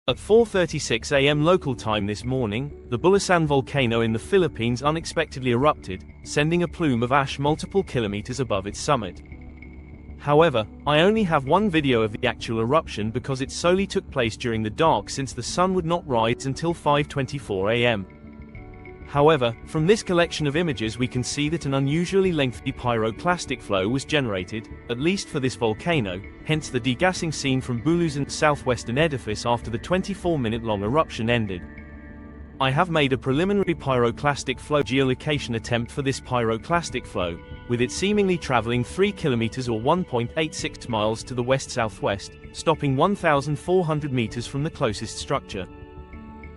At 4:36 a.m. local time this morning, the Bulasan volcano in the Philippines unexpectedly erupted, sending a plume of ash multiple kilometers above its summit. However, I only have one video of the actual eruption because it solely took place during the dark since the sun would not rise until 5:24 a.m. However, from this collection of images we can see that an unusually lengthy pyroclastic flow was generated, at least for this volcano, hence the degassing seen from Bulusan's southwestern edifice after the 24-minute-long eruption ended. I have made a preliminary pyroclastic flow geolocation attempt for this pyroclastic flow, with it seemingly traveling 3 kilometers or 1.86 miles to the west-southwest, stopping 1,400 meters from the closest structure.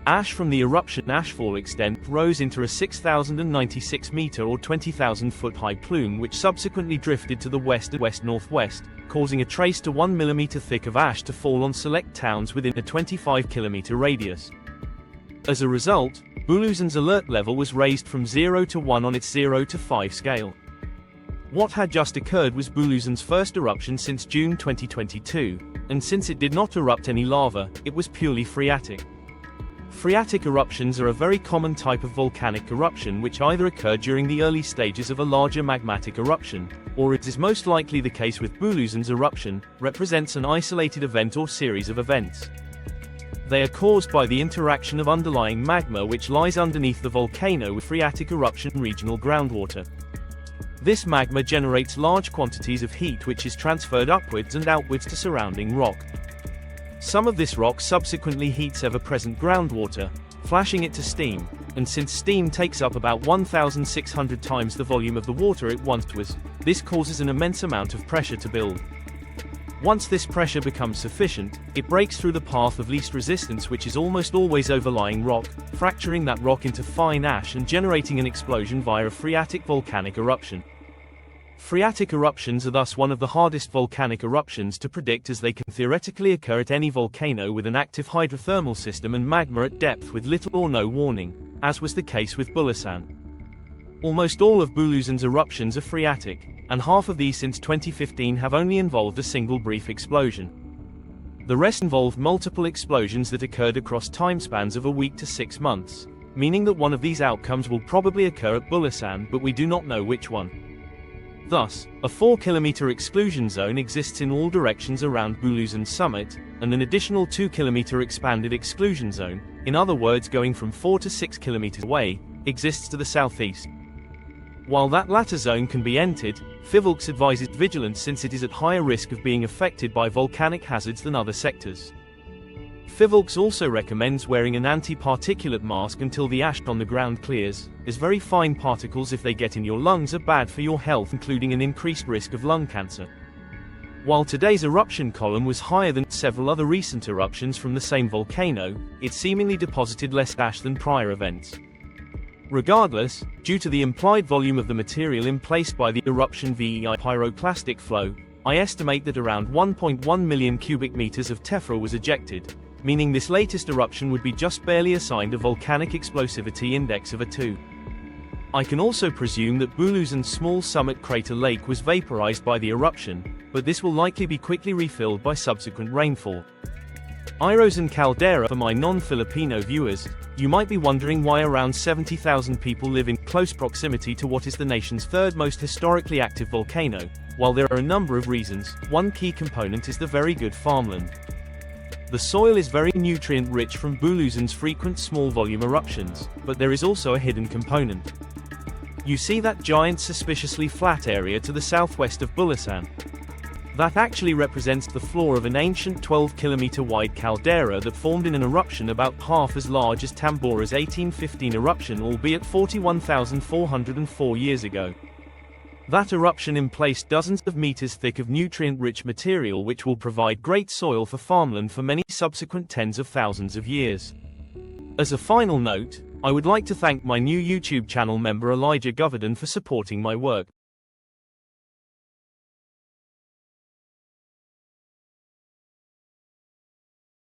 Ash from the eruption ashfall extent rose into a 6,096 meter or 20,000 foot high plume which subsequently drifted to the west and west-northwest, causing a trace to 1 millimeter thick of ash to fall on select towns within a 25-kilometer radius. As a result, Bulusan's alert level was raised from 0 to 1 on its 0 to 5 scale. What had just occurred was Bulusan's first eruption since June 2022, and since it did not erupt any lava, it was purely phreatic. Phreatic eruptions are a very common type of volcanic eruption which either occur during the early stages of a larger magmatic eruption, or, as is most likely the case with Bulusan's eruption, represents an isolated event or series of events. They are caused by the interaction of underlying magma which lies underneath the volcano with phreatic eruption regional groundwater. This magma generates large quantities of heat which is transferred upwards and outwards to surrounding rock. Some of this rock subsequently heats ever-present groundwater, flashing it to steam, and since steam takes up about 1,600 times the volume of the water it once was, this causes an immense amount of pressure to build. Once this pressure becomes sufficient, it breaks through the path of least resistance which is almost always overlying rock, fracturing that rock into fine ash and generating an explosion via a phreatic volcanic eruption. Phreatic eruptions are thus one of the hardest volcanic eruptions to predict as they can theoretically occur at any volcano with an active hydrothermal system and magma at depth with little or no warning, as was the case with Bulasan. Almost all of Bulusan's eruptions are phreatic, and half of these since 2015 have only involved a single brief explosion. The rest involved multiple explosions that occurred across timespans of a week to 6 months, meaning that one of these outcomes will probably occur at Bulasan, but we do not know which one. Thus, a 4-kilometer exclusion zone exists in all directions around Bulusan's summit, and an additional 2-kilometer expanded exclusion zone, in other words going from 4 to 6 kilometers away, exists to the southeast. While that latter zone can be entered, PHIVOLCS advises vigilance since it is at higher risk of being affected by volcanic hazards than other sectors. PHIVOLCS also recommends wearing an anti-particulate mask until the ash on the ground clears, as very fine particles if they get in your lungs are bad for your health, including an increased risk of lung cancer. While today's eruption column was higher than several other recent eruptions from the same volcano, it seemingly deposited less ash than prior events. Regardless, due to the implied volume of the material in place by the eruption VEI pyroclastic flow, I estimate that around 1.1 million cubic meters of tephra was ejected, meaning this latest eruption would be just barely assigned a volcanic explosivity index of a 2. I can also presume that Bulusan's small summit crater lake was vaporized by the eruption, but this will likely be quickly refilled by subsequent rainfall. Irosan caldera. For my non-Filipino viewers, you might be wondering why around 70,000 people live in close proximity to what is the nation's third most historically active volcano. While there are a number of reasons, one key component is the very good farmland. The soil is very nutrient-rich from Bulusan's frequent small-volume eruptions, but there is also a hidden component. You see that giant suspiciously flat area to the southwest of Bulasan? That actually represents the floor of an ancient 12-kilometer-wide caldera that formed in an eruption about half as large as Tambora's 1815 eruption, albeit 41,404 years ago. That eruption emplaced dozens of meters thick of nutrient-rich material which will provide great soil for farmland for many subsequent tens of thousands of years. As a final note, I would like to thank my new YouTube channel member Elijah Govardhan for supporting my work.